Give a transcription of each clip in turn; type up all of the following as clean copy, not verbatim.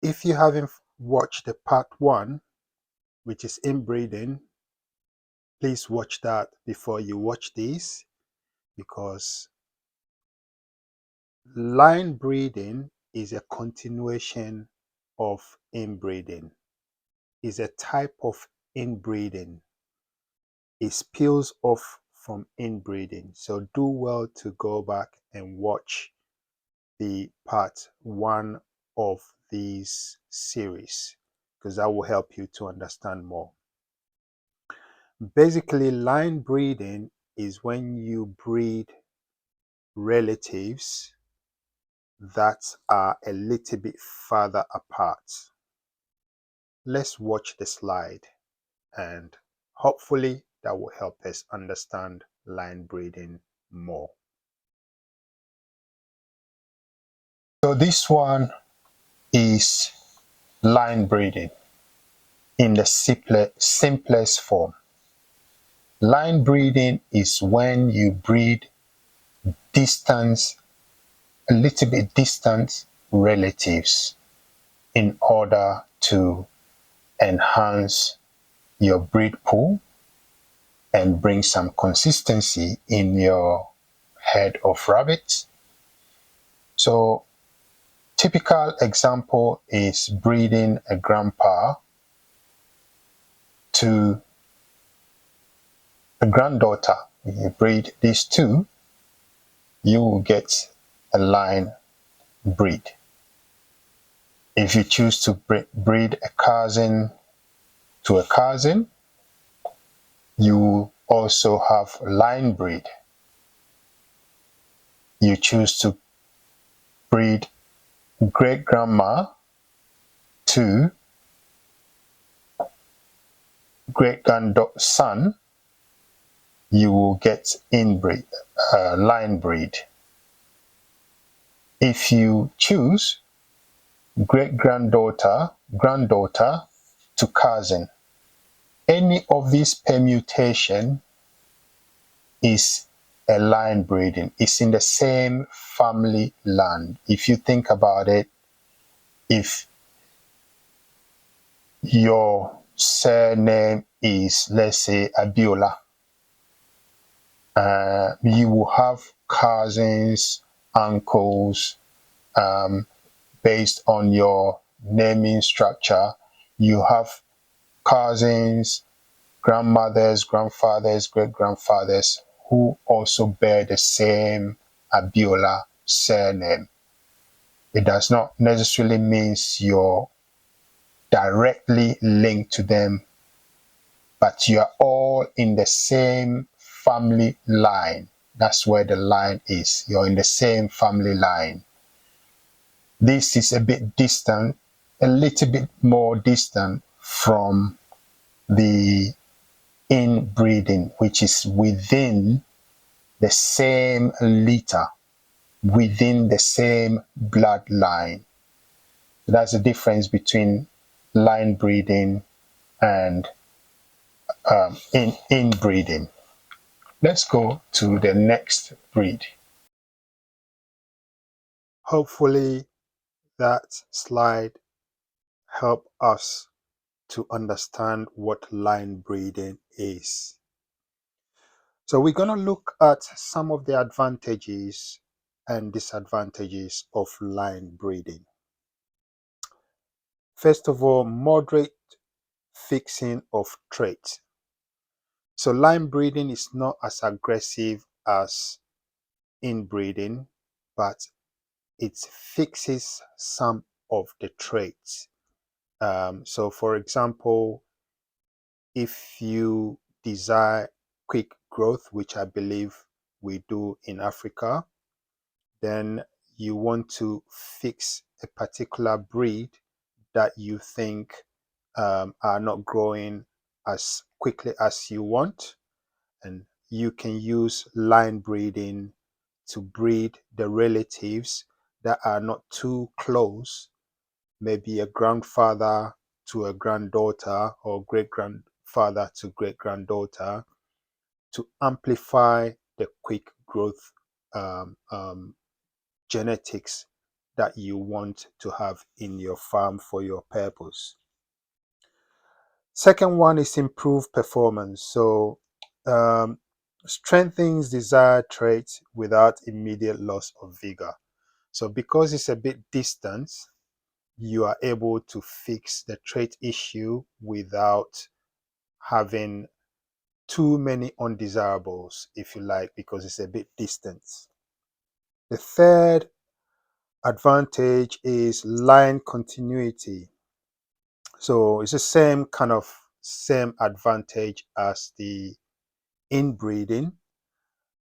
if you haven't watched the part 1, which is inbreeding, please watch that before you watch this, because line breeding is a continuation of inbreeding, is a type of inbreeding. It spills off from inbreeding. So do well to go back and watch the part 1 of this series, because that will help you to understand more. Basically, line breeding is when you breed relatives that are a little bit farther apart. Let's watch the slide, and hopefully that will help us understand line breeding more. So this one is line breeding in the simplest form. Line breeding is when you breed a little bit distant relatives in order to enhance your breed pool and bring some consistency in your herd of rabbits. So typical example is breeding a grandpa to a granddaughter. If you breed these two, you will get a line breed. If you choose to breed a cousin to a cousin, you also have line breed. You choose to breed great grandma to great grandson, you will get inbreed, line breed. If you choose great granddaughter to cousin, any of these permutation is a line breeding. It's in the same family land. If you think about it, if your surname is, let's say, Abiola, you will have cousins, uncles, based on your naming structure. You have cousins, grandmothers, grandfathers, great-grandfathers who also bear the same Abiola surname. It does not necessarily mean you're directly linked to them, but you are all in the same family line. That's where the line is. You're in the same family line. This is a bit distant, a little bit more distant from the inbreeding, which is within the same litter, within the same bloodline. That's the difference between line breeding and inbreeding. Let's go to the next breed. Hopefully that slide helped us to understand what line breeding is. So we're going to look at some of the advantages and disadvantages of line breeding. First of all, moderate fixing of traits. So line breeding is not as aggressive as inbreeding, but it fixes some of the traits. So for example, if you desire quick growth, which I believe we do in Africa, then you want to fix a particular breed that you think are not growing as quickly as you want, and you can use line breeding to breed the relatives that are not too close, maybe a grandfather to a granddaughter or great grandfather to great granddaughter, to amplify the quick growth genetics that you want to have in your farm for your purpose. Second one is improve performance. So strengthens desired traits without immediate loss of vigor. So because it's a bit distant, you are able to fix the trait issue without having too many undesirables, if you like, because it's a bit distant. The third advantage is line continuity. So it's the same advantage as the inbreeding,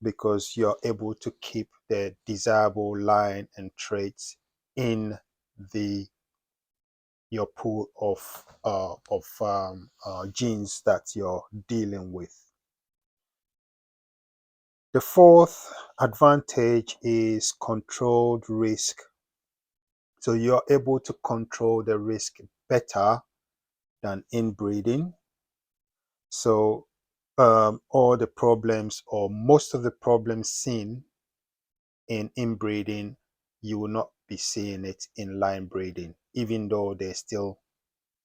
because you're able to keep the desirable line and traits in the your pool of genes that you're dealing with. The fourth advantage is controlled risk. So you're able to control the risk better than inbreeding. So all the problems, or most of the problems seen in inbreeding, you will not be seeing it in line breeding, even though there still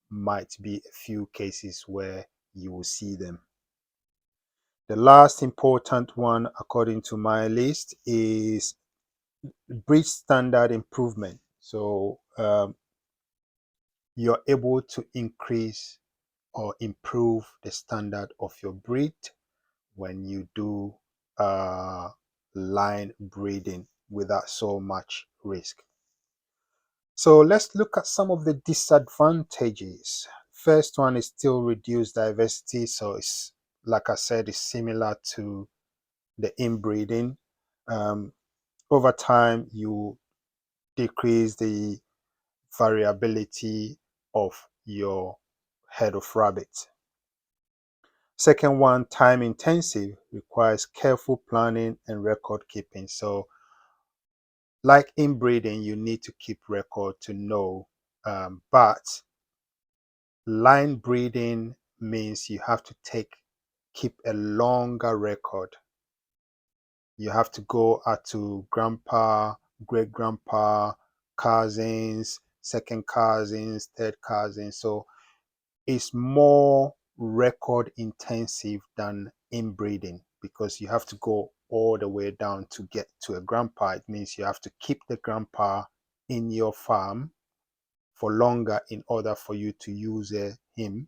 might be a few cases where you will see them. The last important one, according to my list, is breed standard improvement. So you're able to increase or improve the standard of your breed when you do line breeding without so much risk. So let's look at some of the disadvantages. First one is still reduced diversity. So it's, like I said, it's similar to the inbreeding. Over time, you decrease the variability of your head of rabbit. Second one, time intensive, requires careful planning and record keeping. So like inbreeding, you need to keep record to know, but line breeding means you have to keep a longer record. You have to go out to grandpa, great grandpa, cousins, second cousins, third cousins. So it's more record intensive than inbreeding, because you have to go all the way down to get to a grandpa. It means you have to keep the grandpa in your farm for longer in order for you to use him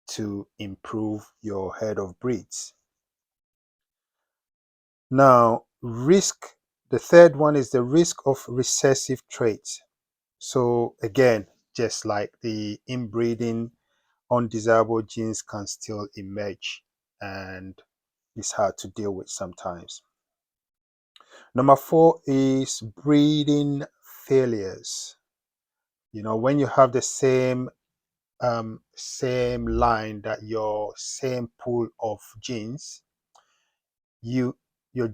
to improve your herd of breeds. Now, risk. The third one is the risk of recessive traits. So again, just like the inbreeding, undesirable genes can still emerge, and it's hard to deal with sometimes. Number four is breeding failures. You know, when you have the same line, that your same pool of genes, your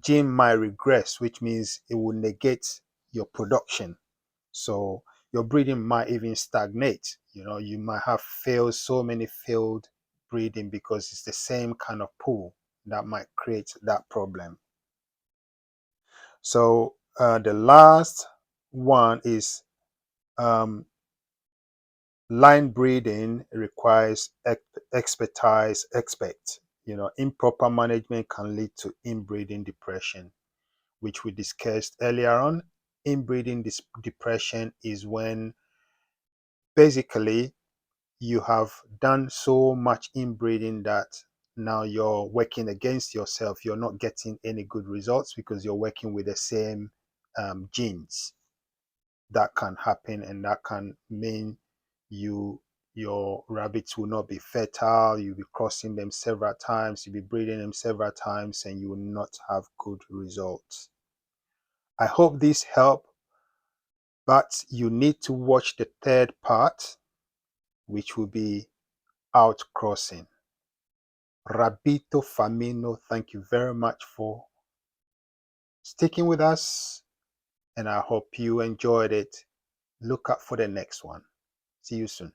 gene might regress, which means it will negate your production. So your breeding might even stagnate. You know, you might have so many failed breeding because it's the same kind of pool that might create that problem. So the last one is line breeding requires expertise. You know, improper management can lead to inbreeding depression, which we discussed earlier on. Inbreeding depression is when basically you have done so much inbreeding that now you're working against yourself. You're not getting any good results because you're working with the same genes. That can happen, and that can mean your rabbits will not be fertile. You'll be crossing them several times, you'll be breeding them several times, and you will not have good results. I hope this helped, but you need to watch the third part, which will be outcrossing. Rabbito, Farmino, thank you very much for sticking with us, and I hope you enjoyed it. Look out for the next one. See you soon.